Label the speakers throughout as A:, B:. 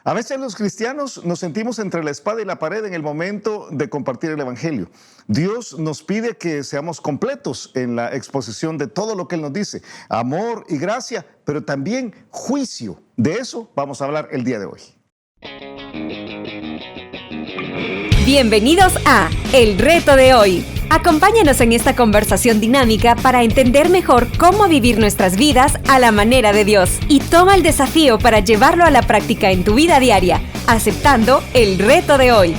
A: A veces los cristianos nos sentimos entre la espada y la pared en el momento de compartir el Evangelio. Dios nos pide que seamos completos en la exposición de todo lo que Él nos dice. Amor y gracia, pero también juicio. De eso vamos a hablar el día de hoy.
B: Bienvenidos a El Reto de Hoy. Acompáñanos en esta conversación dinámica para entender mejor cómo vivir nuestras vidas a la manera de Dios. Y toma el desafío para llevarlo a la práctica en tu vida diaria, aceptando el reto de hoy.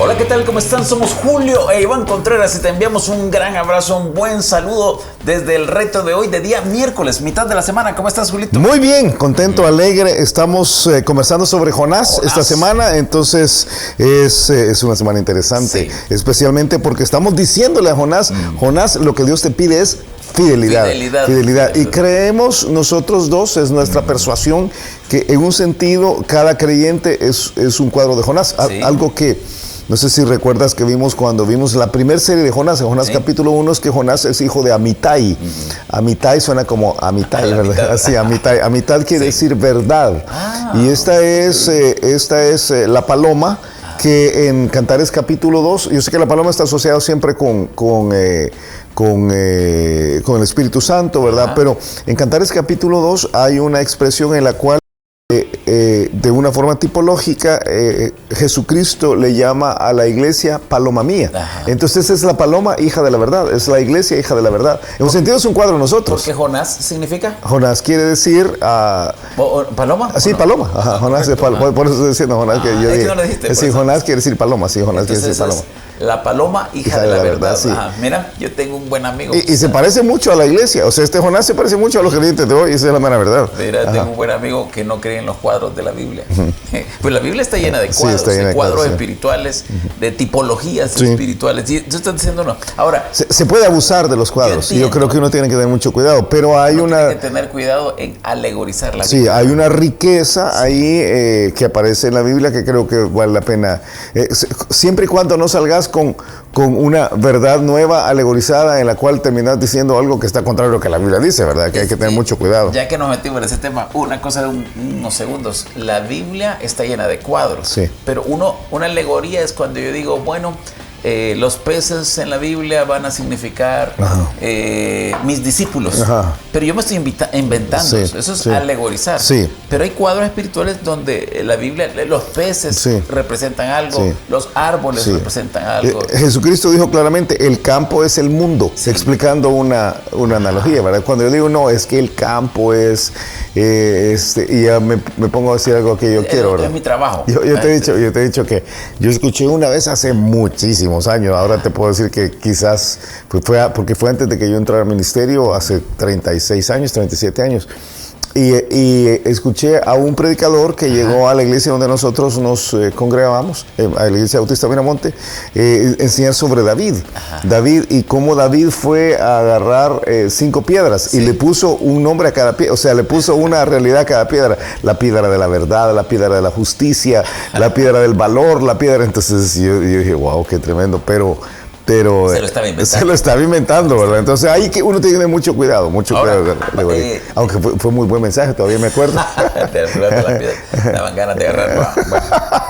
C: Hola, ¿qué tal? ¿Cómo están? Somos Julio e Iván Contreras y te enviamos un gran abrazo, un buen saludo desde el reto de hoy de día miércoles, mitad de la semana. ¿Cómo estás, Julito?
A: Muy bien, contento, alegre. Estamos conversando sobre Jonás esta semana, entonces es una semana interesante, sí. Especialmente porque estamos diciéndole a Jonás, Jonás, lo que Dios te pide es fidelidad. Y creemos nosotros dos, es nuestra persuasión, que en un sentido cada creyente es un cuadro de Jonás, sí. Algo que... No sé si recuerdas que vimos cuando vimos la primera serie de Jonás, en Jonás sí. Capítulo 1, es que Jonás es hijo de Amitai. Amitai suena como Amitai, ¿verdad? Sí, Amitai. Amitai quiere decir verdad. Y esta es la paloma que en Cantares capítulo 2, yo sé que la paloma está asociada siempre con el Espíritu Santo, ¿verdad? Pero en Cantares capítulo 2 hay una expresión en la cual de una forma tipológica, Jesucristo le llama a la iglesia paloma mía. Ajá. Entonces es la paloma hija de la verdad, es la iglesia hija de la verdad. En un sentido es un cuadro de nosotros.
C: ¿Por qué Jonás significa?
A: Jonás quiere decir...
C: ¿Paloma?
A: Sí, paloma. Ajá, Jonás es paloma. Por eso estoy diciendo Jonás que yo dije.
C: No lo dijiste,
A: sí, Jonás quiere decir paloma. Sí, Jonás quiere decir paloma.
C: La paloma hija de la verdad.
A: Sí.
C: Mira, yo tengo un buen amigo.
A: Y se parece mucho a la iglesia. O sea, Jonás se parece mucho a los creyentes de hoy. Esa es la mera verdad.
C: Mira, tengo un buen amigo que no cree en los cuadros de la Biblia. Pues la Biblia está llena de cuadros, sí, de cuadros espirituales, de tipologías espirituales. Y tú estás diciendo no. Ahora,
A: se puede abusar de los cuadros. Yo creo que uno tiene que tener mucho cuidado. Pero hay
C: tiene que tener cuidado en alegorizar la Biblia.
A: Sí, hay una riqueza ahí que aparece en la Biblia que creo que vale la pena. Siempre y cuando no salgas con una verdad nueva alegorizada en la cual terminas diciendo algo que está contrario a lo que la Biblia dice, ¿verdad? Que hay que tener mucho cuidado.
C: Ya que nos metimos en ese tema, una cosa de unos segundos. La Biblia está llena de cuadros, sí. Pero una alegoría es cuando yo digo, bueno, los peces en la Biblia van a significar mis discípulos. Ajá. Pero yo me estoy inventando eso es alegorizar. Sí. Pero hay cuadros espirituales donde la Biblia, los peces representan algo, los árboles representan algo.
A: Jesucristo dijo claramente, el campo es el mundo, explicando una analogía, ¿verdad? Cuando yo digo, no, es que el campo es... y ya me pongo a decir algo que yo quiero, ¿verdad?
C: Es mi trabajo.
A: Yo te he dicho que yo escuché una vez hace muchísimos años, ahora te puedo decir que quizás porque fue antes de que yo entrara al ministerio, hace 36 años, 37 años, y escuché a un predicador que llegó a la iglesia donde nosotros nos congregábamos, a la iglesia Bautista Miramonte, enseñar sobre David. David y cómo David fue a agarrar 5 piedras y le puso un nombre a cada piedra, o sea, le puso una realidad a cada piedra, la piedra de la verdad, la piedra de la justicia, la piedra del valor, la piedra, entonces yo dije, wow, qué tremendo, pero se lo estaba inventando, ¿verdad? Entonces ahí que uno tiene que tener mucho cuidado, aunque fue muy buen mensaje, todavía me acuerdo.
C: Daban ganas de agarrar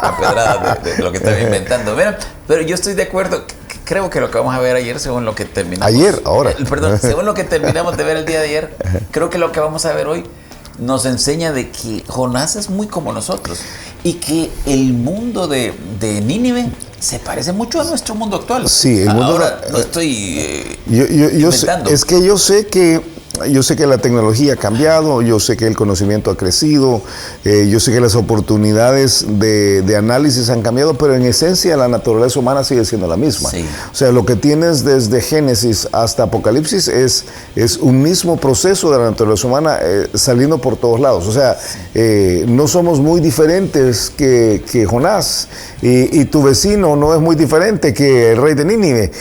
C: la pedrada de lo que estaba inventando. Mira, pero yo estoy de acuerdo. Creo que lo que vamos a ver ayer, según lo que terminamos. Según lo que terminamos de ver el día de ayer, creo que lo que vamos a ver hoy nos enseña de que Jonás es muy como nosotros y que el mundo de Nínive se parece mucho a nuestro mundo actual.
A: Sí, el mundo...
C: Ahora no estoy
A: inventando. Es que yo sé que la tecnología ha cambiado, yo sé que el conocimiento ha crecido, yo sé que las oportunidades de análisis han cambiado, pero en esencia la naturaleza humana sigue siendo la misma. Sí. O sea, lo que tienes desde Génesis hasta Apocalipsis es un mismo proceso de la naturaleza humana saliendo por todos lados. O sea, no somos muy diferentes que Jonás, y tu vecino no es muy diferente que el rey de Nínive,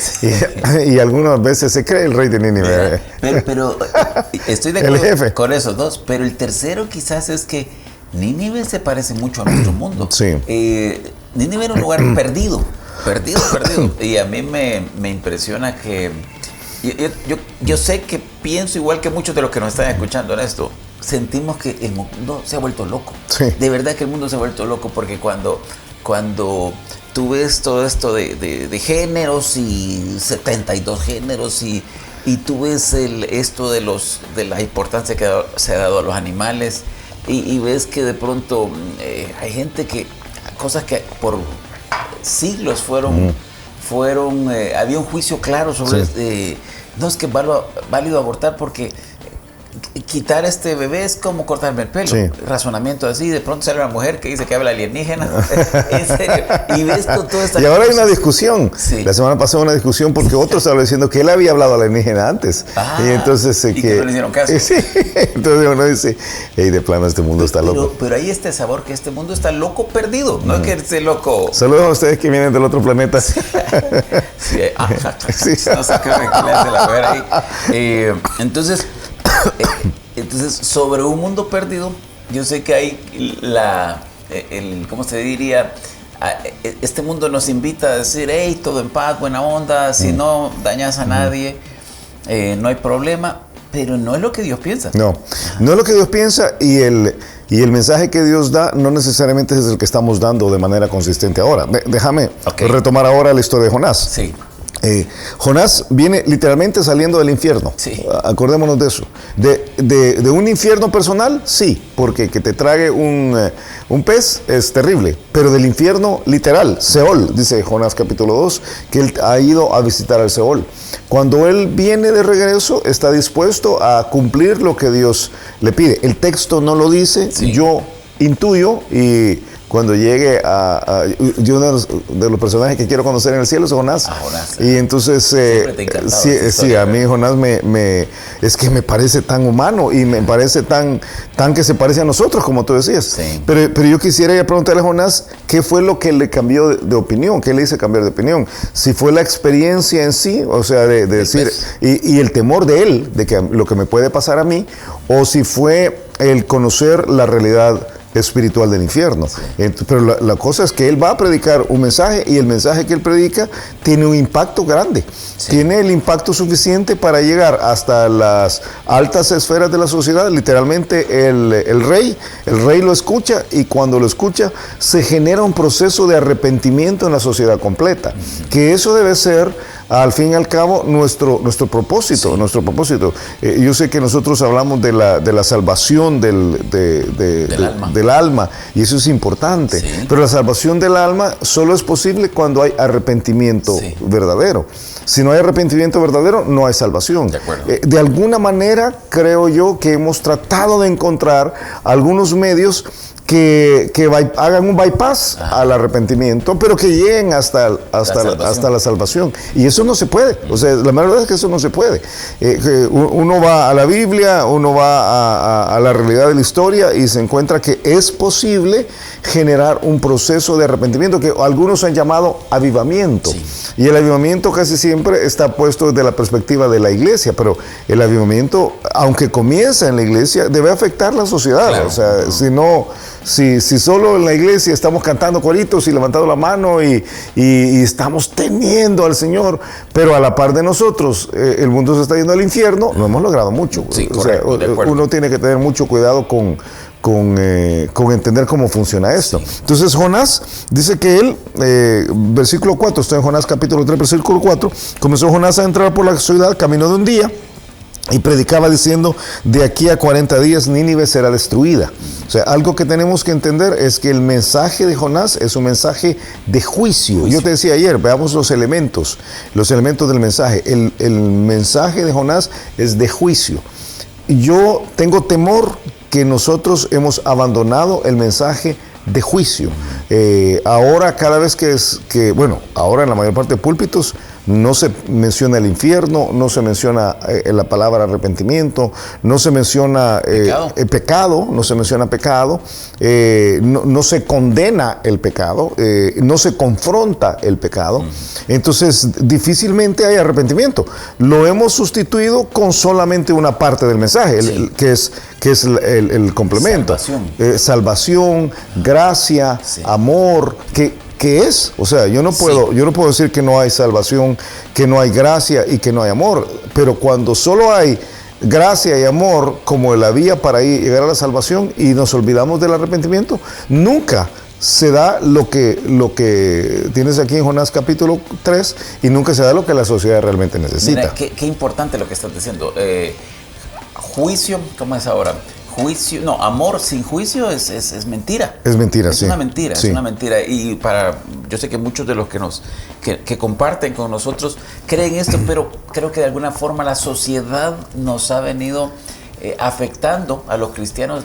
A: y algunas veces se cree el rey de Nínive.
C: Pero estoy de acuerdo con esos dos, pero el tercero quizás es que Nínive se parece mucho a nuestro mundo.
A: Sí.
C: Nínive era un lugar perdido. Y a mí me impresiona que... Yo sé que pienso igual que muchos de los que nos están escuchando en esto. Sentimos que el mundo se ha vuelto loco.
A: Sí.
C: De verdad que el mundo se ha vuelto loco, porque cuando tú ves todo esto de géneros y 72 géneros y tú ves esto de la importancia que se ha dado a los animales y ves que de pronto hay gente que cosas que por siglos había un juicio claro sobre no es que es válido abortar porque quitar este bebé es como cortarme el pelo. Sí. Razonamiento así, de pronto sale una mujer que dice que habla alienígena. En serio. Y ves toda esta...
A: Y ahora hay una discusión. Sí. La semana pasada una discusión porque otro estaba diciendo que él había hablado alienígena antes.
C: Y
A: entonces
C: que no le hicieron caso.
A: Sí. Entonces uno dice, hey, de plano este mundo está loco.
C: Pero hay este sabor que este mundo está loco perdido. No es que esté loco.
A: Saludos a ustedes que vienen del otro planeta.
C: Sí. No sé qué le hace la mujer ahí. Entonces, sobre un mundo perdido, yo sé que hay ¿cómo se diría? Este mundo nos invita a decir, hey, todo en paz, buena onda, si no dañas a nadie, no hay problema, pero no es lo que Dios piensa.
A: No es lo que Dios piensa, y el mensaje que Dios da no necesariamente es el que estamos dando de manera consistente ahora. Déjame retomar ahora la historia de Jonás.
C: Sí.
A: Jonás viene literalmente saliendo del infierno.
C: Sí.
A: Acordémonos de eso. De un infierno personal, sí, porque que te trague un pez es terrible, pero del infierno literal, Seol, dice Jonás capítulo 2, que él ha ido a visitar al Seol. Cuando él viene de regreso, está dispuesto a cumplir lo que Dios le pide. El texto no lo dice, yo intuyo, y cuando llegue yo uno de los personajes que quiero conocer en el cielo es Jonás. Y entonces sí, a mí Jonás es que me parece tan humano y me parece tan que se parece a nosotros, como tú decías.
C: Sí.
A: Pero yo quisiera ya preguntarle a Jonás qué fue lo que le cambió de opinión, qué le hizo cambiar de opinión. Si fue la experiencia en sí, o sea, de decir, y el temor de él, de que lo que me puede pasar a mí, o si fue el conocer la realidad espiritual del infierno. Sí. Pero la cosa es que él va a predicar un mensaje, y el mensaje que él predica tiene un impacto grande. Sí. Tiene el impacto suficiente para llegar hasta las altas esferas de la sociedad. Literalmente el rey lo escucha, y cuando lo escucha se genera un proceso de arrepentimiento en la sociedad completa. Que eso debe ser, al fin y al cabo, nuestro propósito. Sí. Nuestro propósito. Yo sé que nosotros hablamos de la salvación del alma, y eso es importante. Sí. Pero la salvación del alma solo es posible cuando hay arrepentimiento verdadero. Si no hay arrepentimiento verdadero, no hay salvación. De alguna manera, creo yo que hemos tratado de encontrar algunos medios que hagan un bypass al arrepentimiento, pero que lleguen hasta la salvación. Y eso no se puede. O sea, la verdad es que eso no se puede. Uno va a la Biblia, uno va a la realidad de la historia, y se encuentra que es posible generar un proceso de arrepentimiento que algunos han llamado avivamiento. Sí. Y el avivamiento casi siempre está puesto desde la perspectiva de la iglesia, pero el avivamiento, aunque comienza en la iglesia, debe afectar la sociedad. Claro. O sea, si solo en la iglesia estamos cantando coritos y levantando la mano y estamos temiendo al Señor, pero a la par de nosotros el mundo se está yendo al infierno, no hemos logrado mucho.
C: Sí, correcto,
A: o sea, uno tiene que tener mucho cuidado con entender cómo funciona esto. Sí. Entonces Jonás dice que él, versículo 4, está en Jonás capítulo 3, versículo 4, comenzó Jonás a entrar por la ciudad, caminó de un día, y predicaba diciendo, de aquí a 40 días Nínive será destruida. O sea, algo que tenemos que entender es que el mensaje de Jonás es un mensaje de juicio. Yo te decía ayer, veamos los elementos del mensaje. El mensaje de Jonás es de juicio. Yo tengo temor que nosotros hemos abandonado el mensaje de juicio. Ahora cada vez ahora en la mayor parte de púlpitos no se menciona el infierno, no se menciona la palabra arrepentimiento, no se menciona pecado, no se menciona pecado, no se condena el pecado, no se confronta el pecado. Entonces difícilmente hay arrepentimiento. Lo hemos sustituido con solamente una parte del mensaje, que es el complemento.
C: Salvación,
A: gracia, amor, que ¿qué es? O sea, yo no puedo decir que no hay salvación, que no hay gracia y que no hay amor, pero cuando solo hay gracia y amor como la vía para llegar a la salvación y nos olvidamos del arrepentimiento, nunca se da lo que tienes aquí en Jonás capítulo 3 y nunca se da lo que la sociedad realmente necesita.
C: Mira, qué importante lo que estás diciendo. Juicio, ¿cómo es ahora? Juicio, no, amor sin juicio es mentira.
A: Es mentira, sí.
C: Es una mentira,
A: sí.
C: Es una mentira. Y yo sé que muchos de los que comparten con nosotros creen esto, pero creo que de alguna forma la sociedad nos ha venido afectando a los cristianos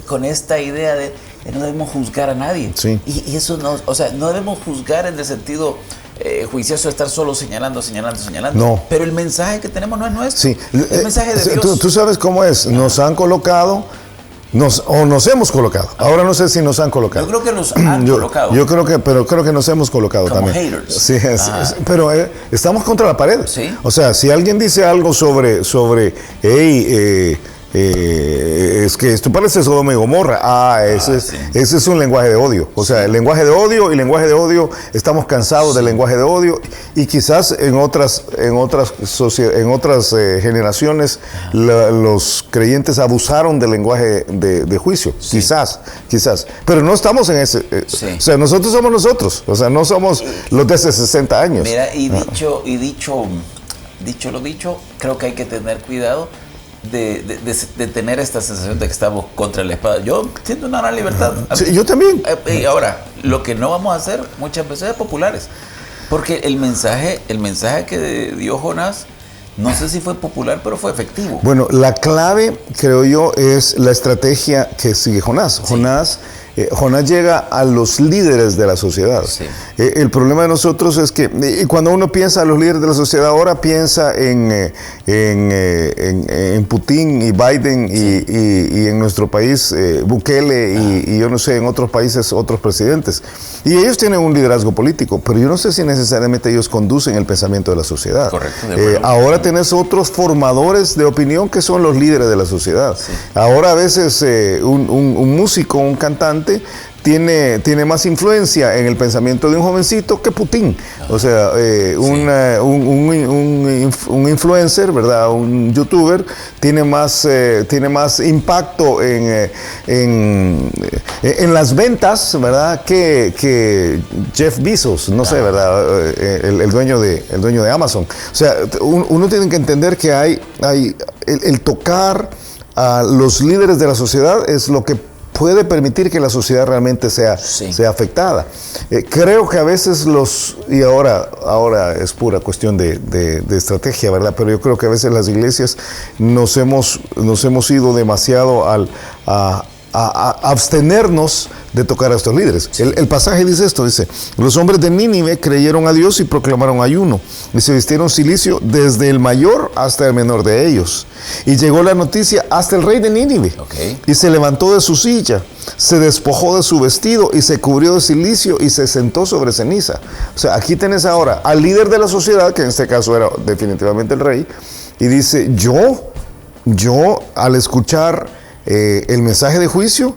C: con esta idea de no debemos juzgar a nadie.
A: Sí.
C: Y eso no, o sea, no debemos juzgar en el sentido juicioso de estar solo señalando.
A: No.
C: Pero el mensaje que tenemos no es nuestro.
A: Sí.
C: El mensaje de Dios.
A: Tú sabes cómo es. Nos han colocado, nos hemos colocado. Ahora no sé si nos han colocado.
C: Yo creo que nos han colocado.
A: Pero creo que nos hemos colocado
C: como
A: también.
C: Haters.
A: Sí, pero estamos contra la pared.
C: ¿Sí?
A: O sea, si alguien dice algo sobre es que esto parece Sodoma y Gomorra. Ese es un lenguaje de odio. O sea, el lenguaje de odio y lenguaje de odio, estamos cansados del lenguaje de odio y quizás en otras generaciones los creyentes abusaron del lenguaje de juicio. Sí. Quizás. Pero no estamos en ese. O sea, nosotros somos nosotros. O sea, no somos los de hace 60 años.
C: Mira, dicho lo dicho, creo que hay que tener cuidado de tener esta sensación de que estamos contra la espada. Yo siento una gran libertad.
A: Sí, yo también.
C: Y ahora, lo que no vamos a hacer muchas veces es populares. Porque el mensaje que dio Jonás, no sé si fue popular, pero fue efectivo.
A: Bueno, la clave, creo yo, es la estrategia que sigue Jonás. Sí. Jonás llega a los líderes de la sociedad. Sí. El problema de nosotros es que cuando uno piensa a los líderes de la sociedad ahora, piensa en Putin y Biden y en nuestro país Bukele y yo no sé, en otros países otros presidentes. Y ellos tienen un liderazgo político, pero yo no sé si necesariamente ellos conducen el pensamiento de la sociedad.
C: Correcto.
A: Ahora tenés otros formadores de opinión que son los líderes de la sociedad. Sí. Ahora a veces un músico, un cantante, tiene más influencia en el pensamiento de un jovencito que Putin. O sea, un influencer, ¿verdad? Un youtuber tiene más impacto en las ventas, ¿verdad? Que Jeff Bezos, no sé, ¿verdad? El dueño de Amazon. O sea, uno tiene que entender que hay el tocar a los líderes de la sociedad es lo que puede permitir que la sociedad realmente sea afectada. Creo que a veces y ahora es pura cuestión de estrategia, ¿verdad? Pero yo creo que a veces las iglesias nos hemos ido demasiado a abstenernos de tocar a estos líderes. Sí. El pasaje dice esto, dice: los hombres de Nínive creyeron a Dios y proclamaron ayuno, y se vistieron cilicio desde el mayor hasta el menor de ellos. Y llegó la noticia hasta el rey de Nínive. Okay. Y se levantó de su silla, se despojó de su vestido y se cubrió de cilicio y se sentó sobre ceniza. O sea, aquí tenés ahora al líder de la sociedad, que en este caso era definitivamente el rey, y dice: yo al escuchar el mensaje de juicio,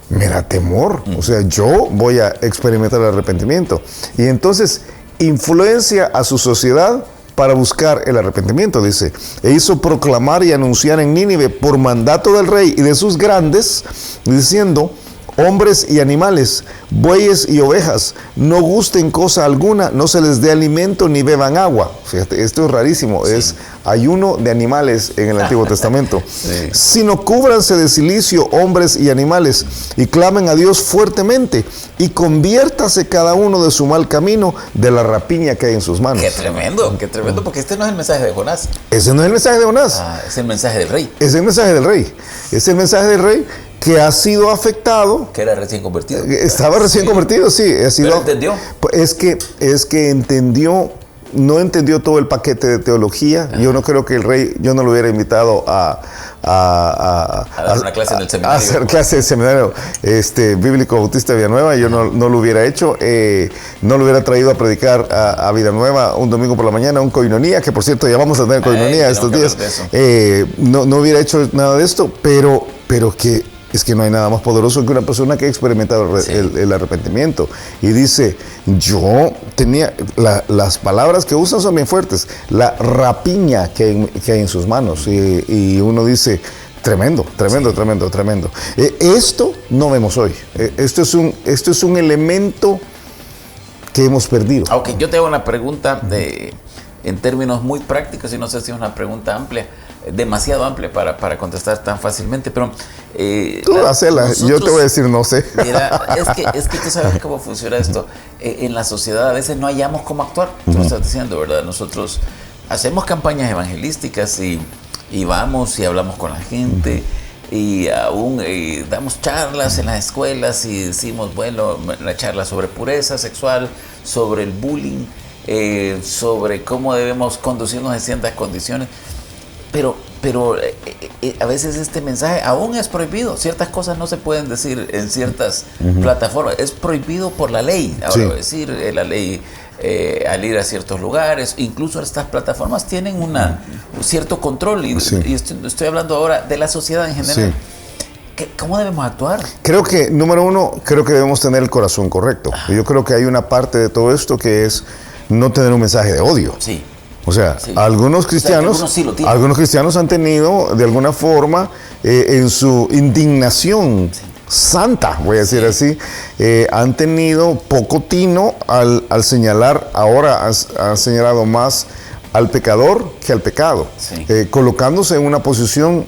A: me da temor. O sea, yo voy a experimentar el arrepentimiento. Y entonces influencia a su sociedad para buscar el arrepentimiento, dice. E hizo proclamar y anunciar en Nínive por mandato del rey y de sus grandes, diciendo: hombres y animales, bueyes y ovejas, no gusten cosa alguna, no se les dé alimento ni beban agua. Fíjate, esto es rarísimo, es ayuno de animales en el Antiguo Testamento. Sino cúbranse de cilicio hombres y animales y clamen a Dios fuertemente y conviértase cada uno de su mal camino, de la rapiña que hay en sus manos.
C: Qué tremendo, porque este no es el mensaje de Jonás.
A: Ese no es el mensaje de Jonás.
C: Es el mensaje del rey.
A: Es el mensaje del rey. Es el mensaje del rey que ha sido afectado.
C: Que era recién convertido.
A: Estaba recién convertido, sí.
C: ¿Pero entendió?
A: Es que entendió, no entendió todo el paquete de teología. Yo no creo que el rey, yo no lo hubiera invitado a
C: dar una clase en el seminario.
A: A hacer clase de seminario bíblico Bautista de Villanueva. Yo no lo hubiera hecho. No lo hubiera traído a predicar a Villanueva un domingo por la mañana, un coinonía, que por cierto ya vamos a tener coinonía estos días. No hubiera hecho nada de esto, pero que es que no hay nada más poderoso que una persona que ha experimentado el arrepentimiento. Y dice, yo tenía, las palabras que usan son bien fuertes, la rapiña que hay en sus manos. Y uno dice, tremendo. Esto no vemos hoy. Esto es un elemento que hemos perdido.
C: Ok, yo te hago una pregunta en términos muy prácticos, y no sé si es una pregunta amplia, demasiado amplia para contestar tan fácilmente, pero...
A: tú hacela, yo te voy a decir no sé.
C: Mira, es que tú sabes cómo funciona esto. En la sociedad a veces no hallamos cómo actuar, tú lo estás diciendo, ¿verdad? Nosotros hacemos campañas evangelísticas y vamos y hablamos con la gente, y aún damos charlas en las escuelas y decimos, bueno, la charla sobre pureza sexual, sobre el bullying, sobre cómo debemos conducirnos en ciertas condiciones, pero a veces este mensaje aún es prohibido. Ciertas cosas no se pueden decir en ciertas plataformas, es prohibido por la ley. Ahora voy a decir, la ley al ir a ciertos lugares, incluso estas plataformas tienen un cierto control, y estoy hablando ahora de la sociedad en general. ¿Cómo debemos actuar?
A: Creo que, número uno, debemos tener el corazón correcto. Yo creo que hay una parte de todo esto que es no tener un mensaje de odio.
C: Sí.
A: O sea, algunos cristianos han tenido, de alguna forma, en su indignación santa, voy a decir así, han tenido poco tino al señalar, ahora han señalado más al pecador que al pecado, colocándose en una posición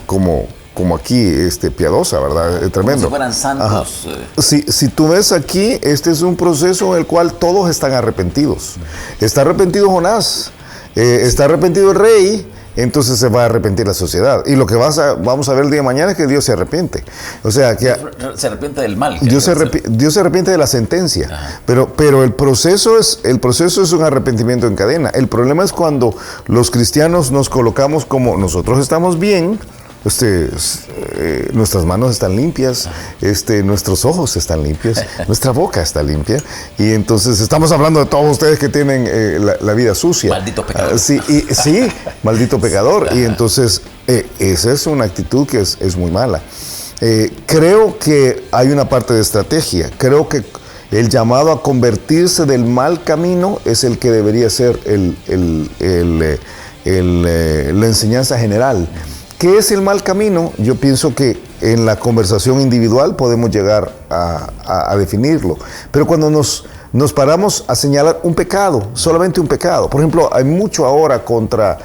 A: como aquí, piadosa, ¿verdad? Tremendo.
C: Como si fueran santos.
A: Si tú ves aquí, este es un proceso en el cual todos están arrepentidos. Está arrepentido Jonás, está arrepentido el rey, entonces se va a arrepentir la sociedad. Y lo que vamos a ver el día de mañana es que Dios se arrepiente. O sea, que
C: se arrepiente del mal.
A: Dios se arrepiente de la sentencia. Pero el proceso es un arrepentimiento en cadena. El problema es cuando los cristianos nos colocamos como nosotros estamos bien, nuestras manos están limpias, nuestros ojos están limpios, nuestra boca está limpia, y entonces estamos hablando de todos ustedes que tienen la vida sucia.
C: Maldito pecador.
A: Sí, maldito pecador. Y entonces esa es una actitud que es muy mala. Creo que hay una parte de estrategia. Creo que el llamado a convertirse del mal camino es el que debería ser la enseñanza general. ¿Qué es el mal camino? Yo pienso que en la conversación individual podemos llegar a definirlo. Pero cuando nos paramos a señalar un pecado, solamente un pecado. Por ejemplo, hay mucho ahora contra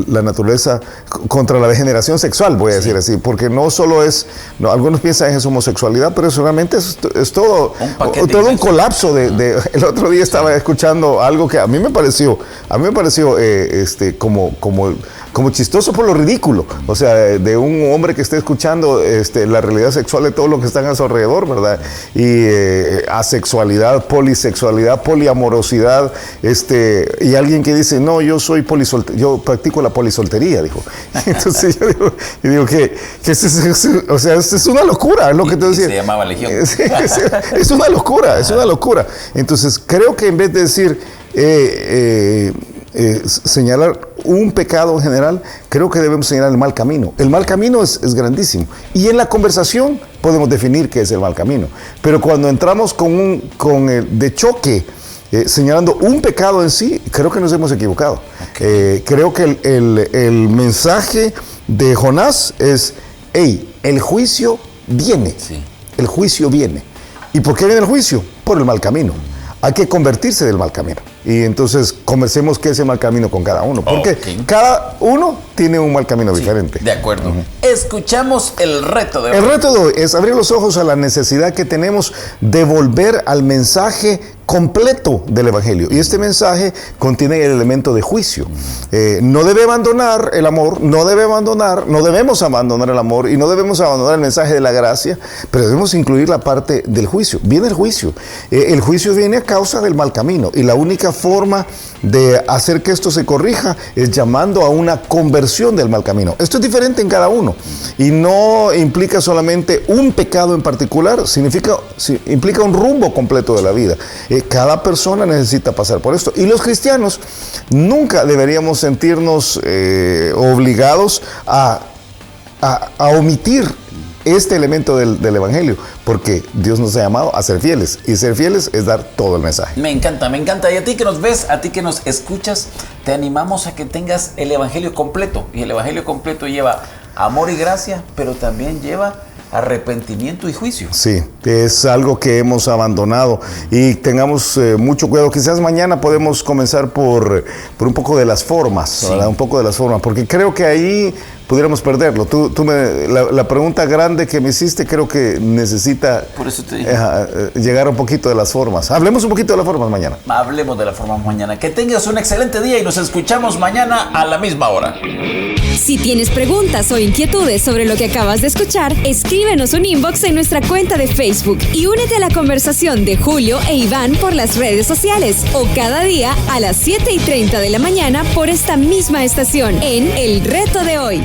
A: la naturaleza, contra la degeneración sexual, voy a decir así, porque no solo algunos piensan que es homosexualidad, pero realmente es todo un colapso el otro día estaba escuchando algo que a mí me pareció como chistoso por lo ridículo, o sea, de un hombre que esté escuchando la realidad sexual de todo lo que están a su alrededor, ¿verdad? Y asexualidad, polisexualidad, poliamorosidad, y alguien que dice, no, yo practico la polisoltería, dijo. Entonces yo digo que es una locura, es lo que te decía.
C: Se llamaba Legión.
A: Es una locura. Entonces creo que en vez de decir señalar un pecado en general, creo que debemos señalar el mal camino. El mal camino es grandísimo. Y en la conversación podemos definir qué es el mal camino. Pero cuando entramos de choque, señalando un pecado en sí, creo que nos hemos equivocado. Creo que el mensaje de Jonás es, el juicio viene. Sí. El juicio viene. ¿Y por qué viene el juicio? Por el mal camino. Hay que convertirse del mal camino. Y entonces conversemos qué es el mal camino con cada uno. Porque cada uno tiene un mal camino diferente.
C: De acuerdo. Escuchamos el reto de hoy.
A: El reto de hoy es abrir los ojos a la necesidad que tenemos de volver al mensaje completo del Evangelio. Y este mensaje contiene el elemento de juicio. No debe abandonar el amor, no debemos abandonar el amor y no debemos abandonar el mensaje de la gracia, pero debemos incluir la parte del juicio. Viene el juicio. El juicio viene a causa del mal camino y la única forma de hacer que esto se corrija es llamando a una conversión del mal camino. Esto es diferente en cada uno y no implica solamente un pecado en particular, implica un rumbo completo de la vida. Cada persona necesita pasar por esto. Y los cristianos nunca deberíamos sentirnos obligados a a omitir este elemento del Evangelio, porque Dios nos ha llamado a ser fieles, y ser fieles es dar todo el mensaje.
C: Me encanta. Y a ti que nos ves, a ti que nos escuchas, te animamos a que tengas el Evangelio completo, y el Evangelio completo lleva amor y gracia, pero también lleva arrepentimiento y juicio.
A: Sí, es algo que hemos abandonado, y tengamos mucho cuidado. Quizás mañana podemos comenzar por un poco de las formas, sí. ¿Verdad? Un poco de las formas, porque creo que ahí pudiéramos perderlo. La pregunta grande que me hiciste creo que necesita
C: por eso te digo.
A: Llegar un poquito de las formas. Hablemos un poquito de las formas mañana.
C: Hablemos de las formas mañana. Que tengas un excelente día y nos escuchamos mañana a la misma hora.
B: Si tienes preguntas o inquietudes sobre lo que acabas de escuchar, escríbenos un inbox en nuestra cuenta de Facebook y únete a la conversación de Julio e Iván por las redes sociales o cada día a las 7:30 de la mañana por esta misma estación en El Reto de Hoy.